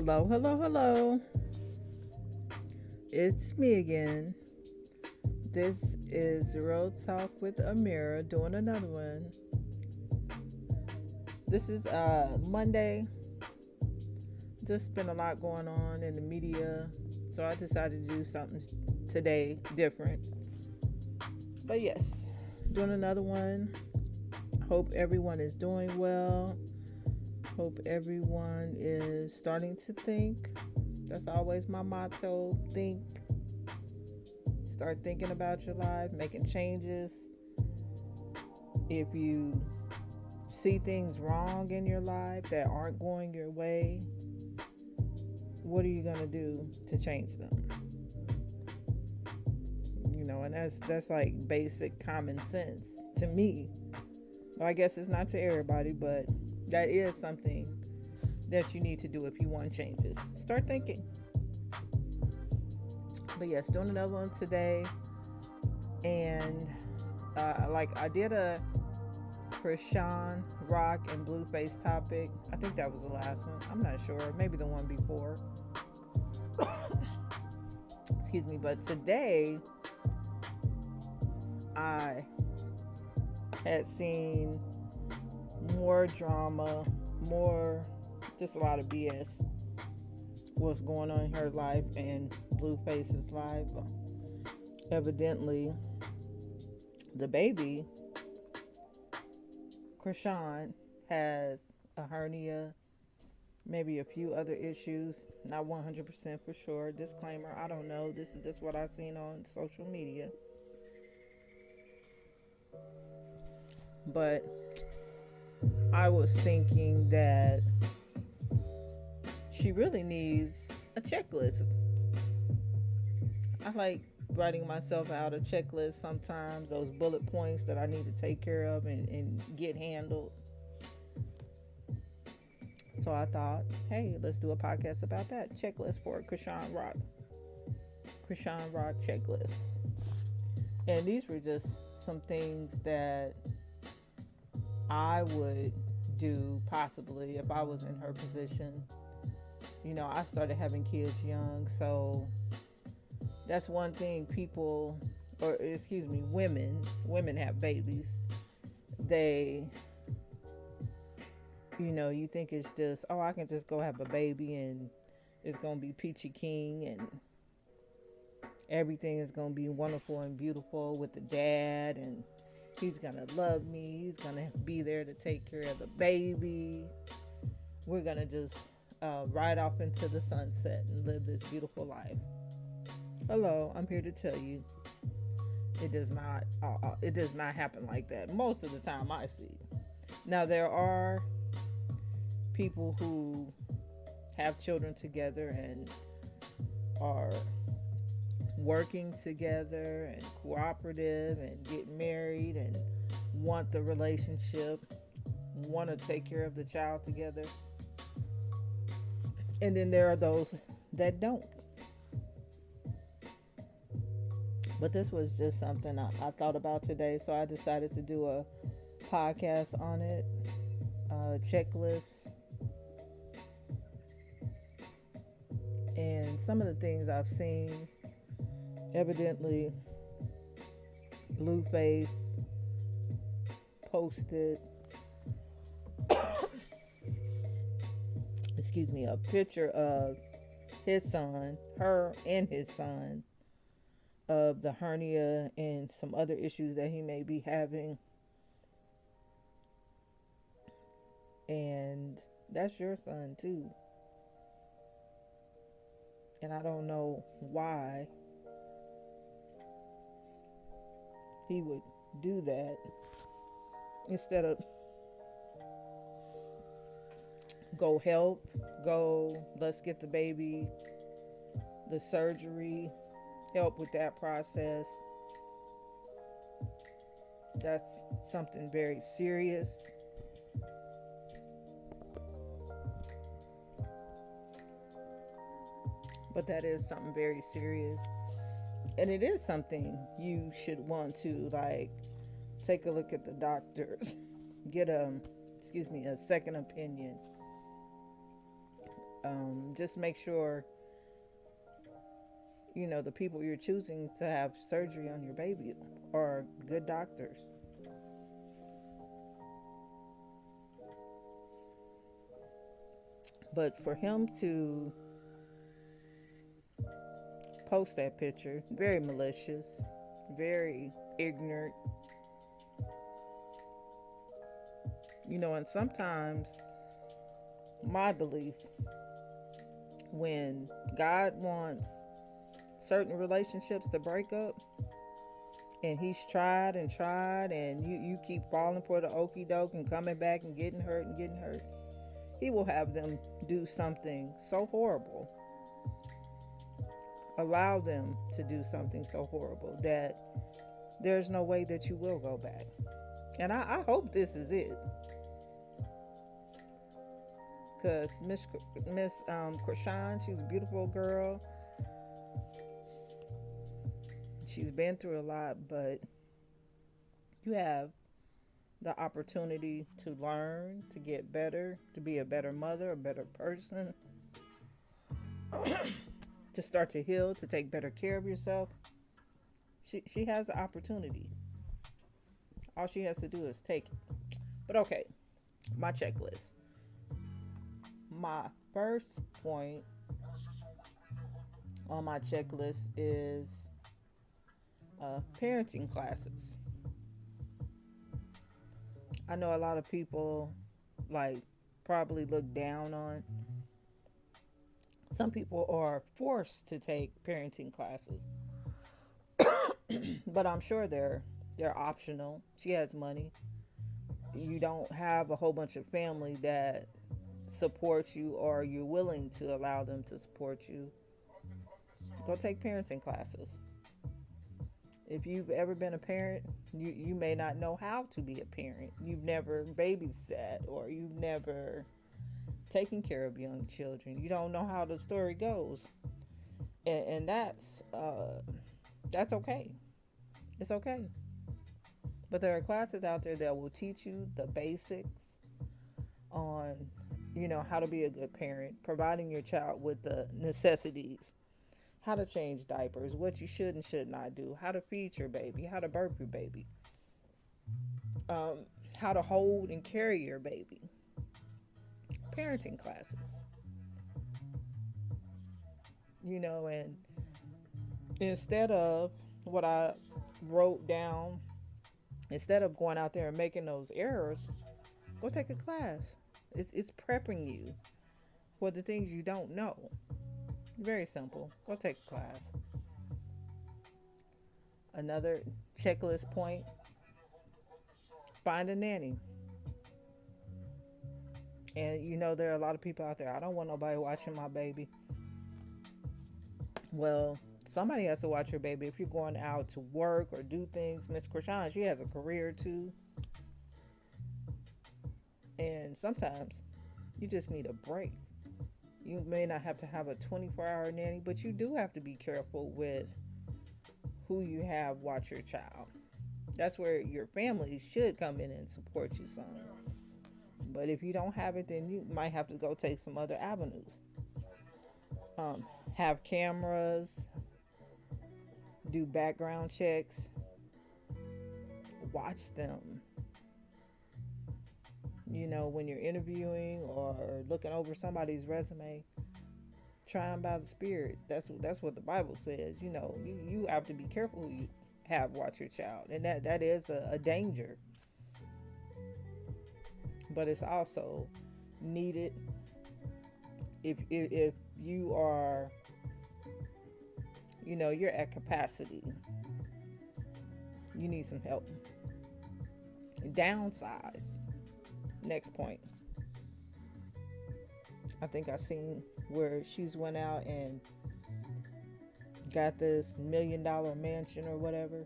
Hello, hello, hello. It's me again. This is Real Talk with Amira doing another one. This is Monday. Just been a lot going on in the media, so I decided to do something today different. But yes, doing another one. Hope everyone is doing well. Hope everyone is starting to think. That's always my motto. Think. Start thinking about your life, making changes. If you see things wrong in your life that aren't going your way, what are you going to do to change them? And that's like basic common sense to me. Well, I guess it's not to everybody, but that is something that you need to do if you want changes. Start thinking. But yes, doing another one today. And I did a Chrisean Rock and Blueface topic. I think that was the last one. I'm not sure. Maybe the one before. Excuse me. But today, I had seen more drama, just a lot of BS. What's going on in her life and Blueface's life. Evidently, the baby, Chrisean, has a hernia, maybe a few other issues. Not 100% for sure. Disclaimer, I don't know. This is just what I've seen on social media. But I was thinking that she really needs a checklist. I like writing myself out a checklist sometimes, those bullet points that I need to take care of and get handled. So I thought, hey, let's do a podcast about that. Checklist for Chrisean Rock. Chrisean Rock checklist. And these were just some things that I would do possibly if I was in her position. I started having kids young, so that's one thing women have babies. They, you think it's just, oh, I can just go have a baby and it's going to be peachy keen and everything is going to be wonderful and beautiful with the dad and he's going to love me. He's going to be there to take care of the baby. We're going to just ride off into the sunset and live this beautiful life. Hello, I'm here to tell you it does not happen like that most of the time I see. Now there are people who have children together and are working together and cooperative and get married and want the relationship, want to take care of the child together. And then there are those that don't. But this was just something I thought about today, so I decided to do a podcast on it, checklist. And some of the things I've seen, evidently, Blueface posted a picture of his son, her and his son, of the hernia and some other issues that he may be having. And that's your son too. And I don't know why he would do that instead of let's get the baby, the surgery, help with that process. That's something very serious. But that is something very serious. And it is something you should want to take a look at the doctors, get a second opinion. Just make sure, the people you're choosing to have surgery on your baby are good doctors. But for him to post that picture, very malicious, very ignorant, and sometimes my belief, when God wants certain relationships to break up, and he's tried and tried, and you keep falling for the okie doke and coming back and getting hurt and getting hurt, he will have them do something so horrible, allow them to do something so horrible that there's no way that you will go back. And I hope this is it, because Miss Chrisean, she's a beautiful girl. She's been through a lot, but you have the opportunity to learn, to get better, to be a better mother, a better person, to start to heal, to take better care of yourself. She has the opportunity. All she has to do is take it. But okay, my checklist. My first point on my checklist is parenting classes. I know a lot of people probably look down on. Some people are forced to take parenting classes, but I'm sure they're optional. She has money. You don't have a whole bunch of family that supports you, or you're willing to allow them to support you. Go take parenting classes. If you've ever been a parent, you may not know how to be a parent. You've never babysat, or you've never taken care of young children. You don't know how the story goes, and that's okay. It's okay. But there are classes out there that will teach you the basics on, how to be a good parent, providing your child with the necessities, how to change diapers, what you should and should not do, how to feed your baby, how to burp your baby, how to hold and carry your baby. Parenting classes. And instead of what I wrote down, instead of going out there and making those errors, go take a class. It's prepping you for the things you don't know. Very simple. Go take a class. Another checklist point: find a nanny. And there are a lot of people out there, I don't want nobody watching my baby. Well, somebody has to watch your baby. If you're going out to work or do things, Miss Chrisean, she has a career too. And sometimes you just need a break. You may not have to have a 24-hour nanny, but you do have to be careful with who you have watch your child. That's where your family should come in and support you some. But if you don't have it, then you might have to go take some other avenues. Have cameras, do background checks, watch them. When you're interviewing or looking over somebody's resume, try them by the Spirit. That's what the Bible says. You have to be careful who you have watch your child, and that is a danger. But it's also needed if you are, you're at capacity. You need some help. Downsize. Next point. I think I seen where she's went out and got this $1 million mansion or whatever.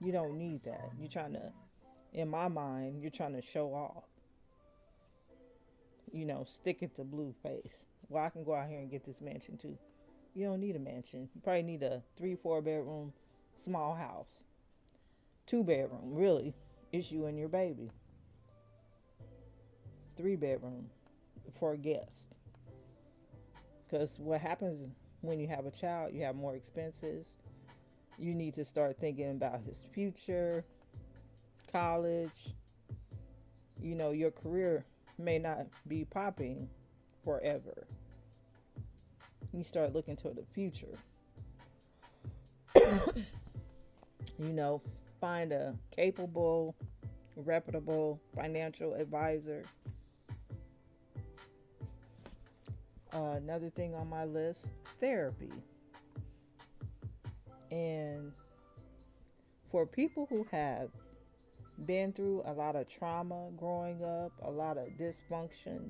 You don't need that. In my mind, you're trying to show off. Stick it to Blueface. Well, I can go out here and get this mansion too. You don't need a mansion. You probably need a 3-4 bedroom small house. 2 bedroom, really. It's you and your baby. 3 bedroom. for guests. Because what happens when you have a child, you have more expenses. You need to start thinking about his future, college. Your career may not be popping forever. You start looking toward the future. you know, Find a capable, reputable financial advisor. Another thing on my list, therapy. And for people who have been through a lot of trauma growing up, a lot of dysfunction,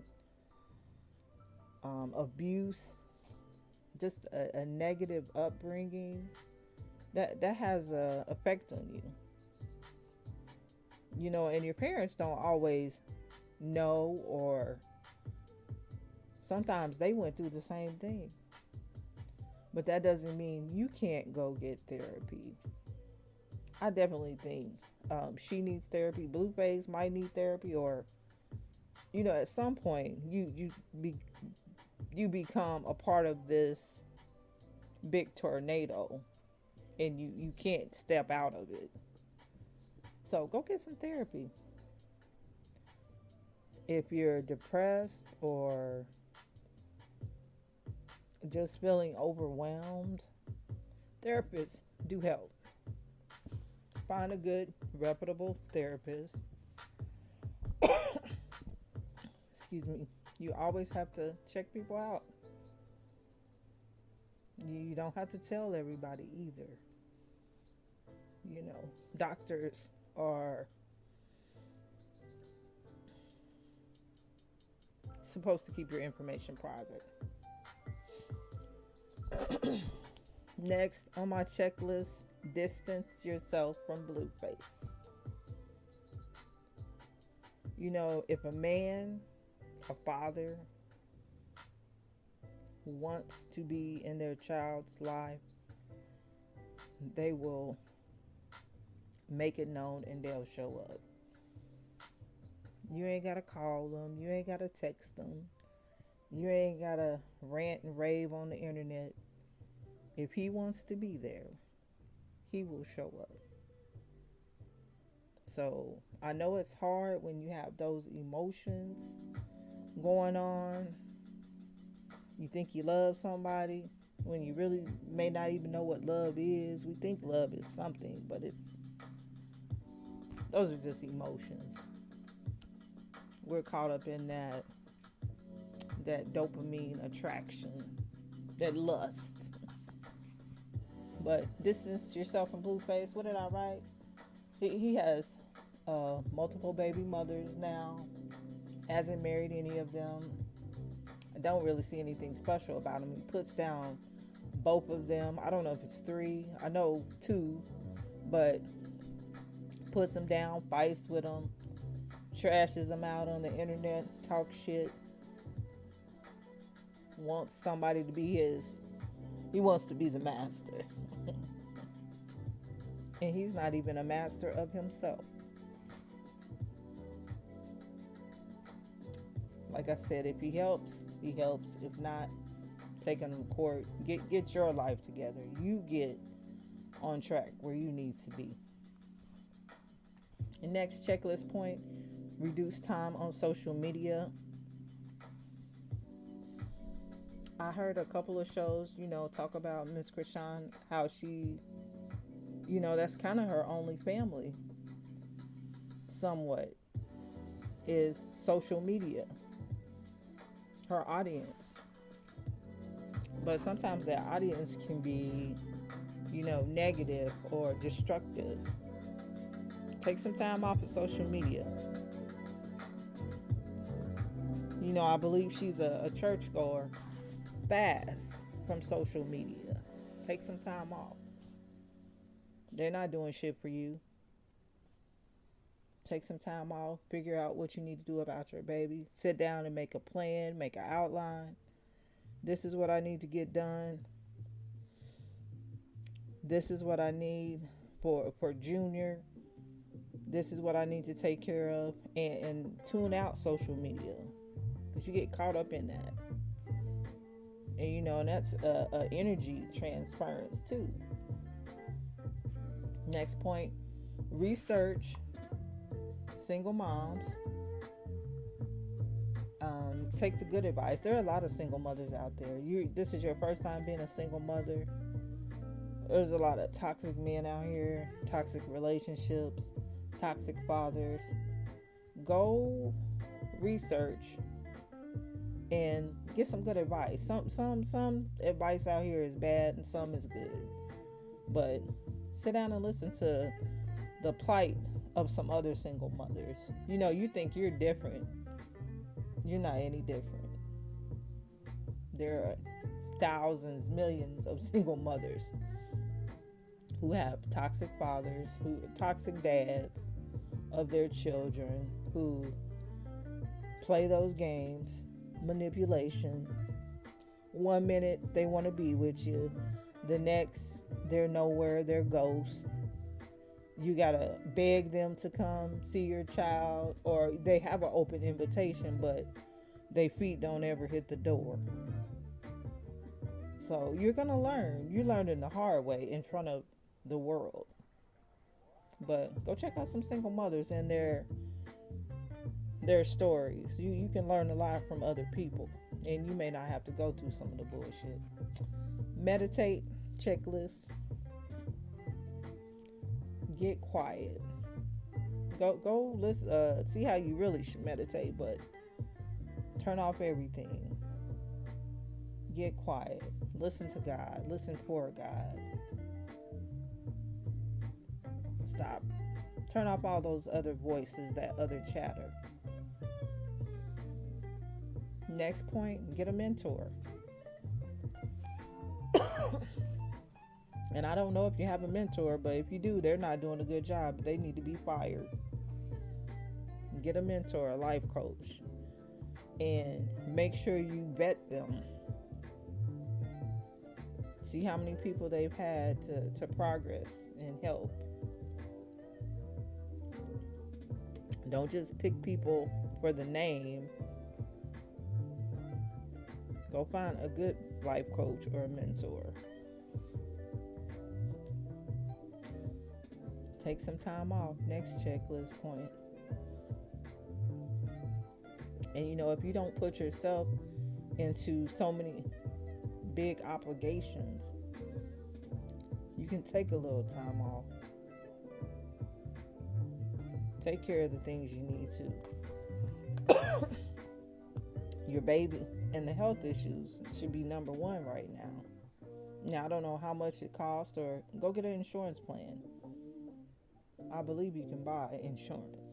abuse, just a negative upbringing, that has a effect on you. And your parents don't always know, or sometimes they went through the same thing. But that doesn't mean you can't go get therapy. I definitely think she needs therapy. Blueface might need therapy, or at some point you become a part of this big tornado, and you can't step out of it. So go get some therapy. If you're depressed or just feeling overwhelmed, therapists do help. Find a good, reputable therapist. Excuse me. You always have to check people out. You don't have to tell everybody either. Doctors are supposed to keep your information private. Next on my checklist, distance yourself from Blueface. If a man, a father, wants to be in their child's life, they will make it known and they'll show up. You ain't got to call them. You ain't got to text them. You ain't got to rant and rave on the internet. If he wants to be there, he will show up. So I know it's hard when you have those emotions going on. You think you love somebody when you really may not even know what love is. We think love is something, but those are just emotions. We're caught up in that dopamine attraction, that lust. But distance yourself from Blueface. What did I write? He has multiple baby mothers now. Hasn't married any of them. I don't really see anything special about him. He puts down both of them. I don't know if it's 3. I know 2, but puts them down, fights with them, trashes them out on the internet, talks shit. Wants somebody to be he wants to be the master. And he's not even a master of himself. Like I said, if he helps, he helps. If not, take him to court. Get your life together. You get on track where you need to be. The next checklist point, reduce time on social media. I heard a couple of shows, talk about Miss Chrisean, how she, that's kind of her only family, somewhat, is social media, her audience. But sometimes that audience can be, negative or destructive. Take some time off of social media. I believe she's a churchgoer. Fast from social media. Take some time off. They're not doing shit for you. Take some time off. Figure out what you need to do about your baby. Sit down and make a plan. Make an outline. This is what I need to get done. This is what I need for Junior. This is what I need to take care of. And tune out social media. because you get caught up in that. And and that's a energy transference too. Next point, research single moms. Take the good advice. There are a lot of single mothers out there. This is your first time being a single mother. There's a lot of toxic men out here, toxic relationships, toxic fathers. Go research and get some good advice. Some advice out here is bad and some is good. But sit down and listen to the plight of some other single mothers. You think you're different. You're not any different. There are thousands, millions of single mothers who have toxic fathers, toxic dads of their children, who play those games, manipulation. One minute they want to be with you, the next they're nowhere, they're ghosts. You gotta beg them to come see your child, or they have an open invitation, but their feet don't ever hit the door. So you're gonna learn. You learned in the hard way in front of the world. But go check out some single mothers and their stories. You can learn a lot from other people, and you may not have to go through some of the bullshit. Meditate checklist. Get quiet. Go listen. See how you really should meditate, but turn off everything. Get quiet. Listen to God. Listen for God. Stop. Turn off all those other voices, that other chatter. Next point, get a mentor. And I don't know if you have a mentor, but if you do, they're not doing a good job. They need to be fired. Get a mentor, a life coach, and make sure you vet them. See how many people they've had to progress and help. Don't just pick people for the name. Go find a good life coach or a mentor. Take some time off. Next checklist point. And if you don't put yourself into so many big obligations, you can take a little time off. Take care of the things you need to. Your baby and the health issues should be number one right now. Now, I don't know how much it costs, or go get an insurance plan. I believe you can buy insurance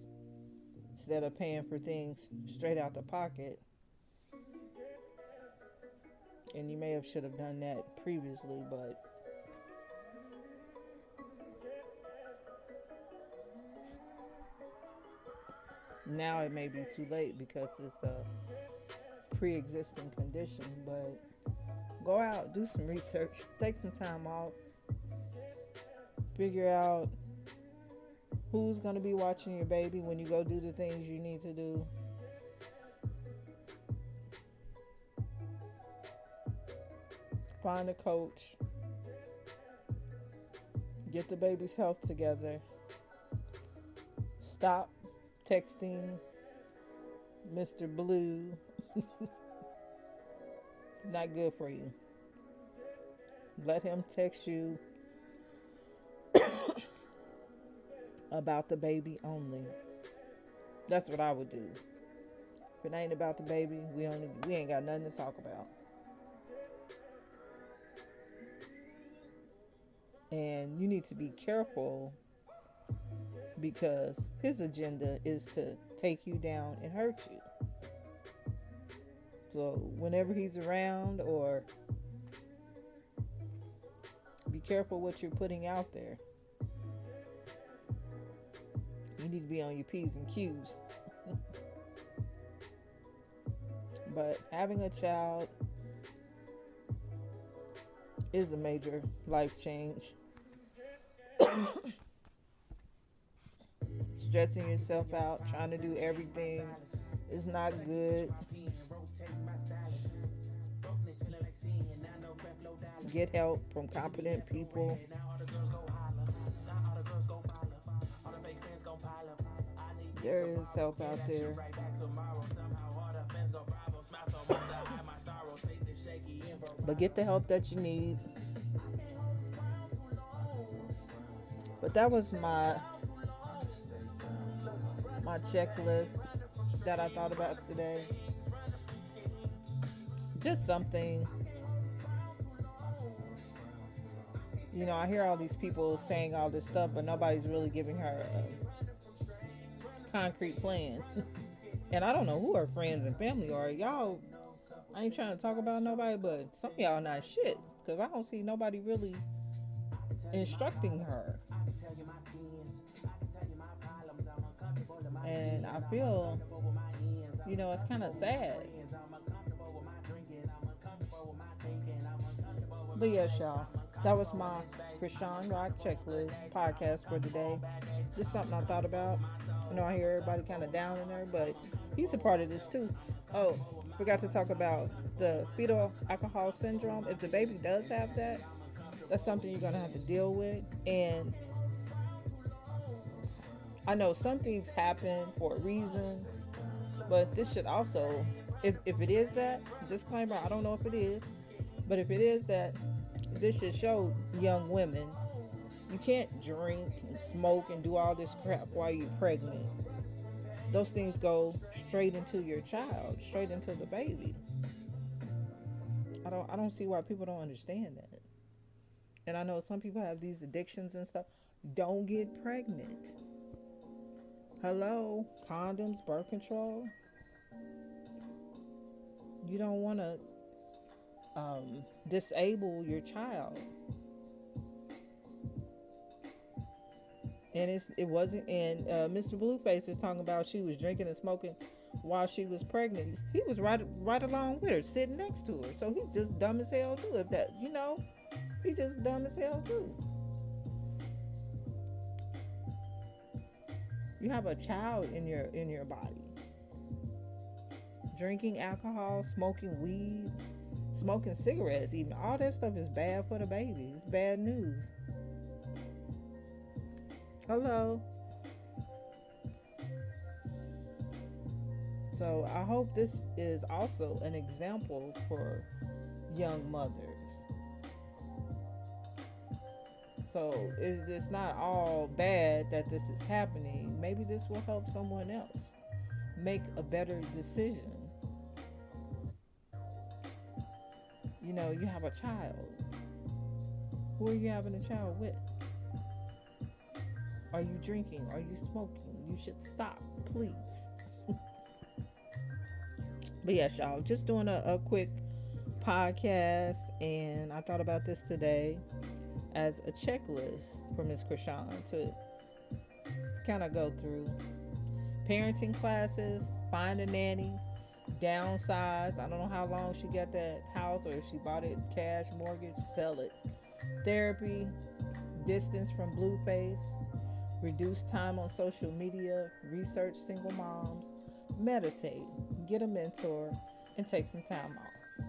instead of paying for things straight out the pocket. And you should have done that previously, but now it may be too late because it's a pre-existing condition. But go out, do some research, take some time off, figure out who's going to be watching your baby when you go do the things you need to do. Find a coach. Get the baby's health together. Stop texting Mr. Blue. It's not good for you. Let him text you about the baby only. That's what I would do. If it ain't about the baby, we ain't got nothing to talk about. And you need to be careful, because his agenda is to take you down and hurt you. So whenever he's around, or be careful what you're putting out there. You need to be on your P's and Q's. But having a child is a major life change. Stressing yourself out, trying to do everything is not good. get help from competent people. There is help out there. But get the help that you need. But that was my checklist that I thought about today. Just something, I hear all these people saying all this stuff, but nobody's really giving her a concrete plan. And I don't know who her friends and family are. Y'all, I ain't trying to talk about nobody, but some of y'all not shit. Because I don't see nobody really instructing her. And I feel, it's kind of sad. But yes, y'all, that was my Chrisean Rock checklist podcast for today. Just something I thought about. I hear everybody kind of down in there, but he's a part of this too. Oh, forgot to talk about the fetal alcohol syndrome. If the baby does have that, that's something you're going to have to deal with. And I know some things happen for a reason, but this should also, if it is that, disclaimer, I don't know if it is, but if it is that, this should show young women you can't drink and smoke and do all this crap while you're pregnant. Those things go straight into your child, straight into the baby. I don't see why people don't understand that. And I know some people have these addictions and stuff. Don't get pregnant. Hello, condoms, birth control. You don't want to disable your child. And it wasn't. And Mr. Blueface is talking about she was drinking and smoking while she was pregnant. He was right along with her, sitting next to her. So he's just dumb as hell too. If that, he's just dumb as hell too. You have a child in your body. Drinking alcohol, smoking weed, smoking cigarettes, even all that stuff is bad for the baby. It's bad news. Hello. So I hope this is also an example for young mothers. So it's not all bad that this is happening. Maybe this will help someone else make a better decision. You have a child. Who are you having a child with? Are you drinking? Are you smoking? You should stop, please. But yes, y'all, just doing a quick podcast, and I thought about this today as a checklist for Miss Chrisean to kind of go through. Parenting classes, find a nanny, downsize. I don't know how long she got that house, or if she bought it cash, mortgage, sell it. Therapy, distance from Blueface, reduce time on social media, research single moms, meditate, get a mentor, and take some time off.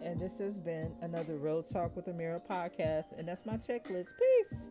And this has been another Real Talk with Amira podcast, and that's my checklist. Peace.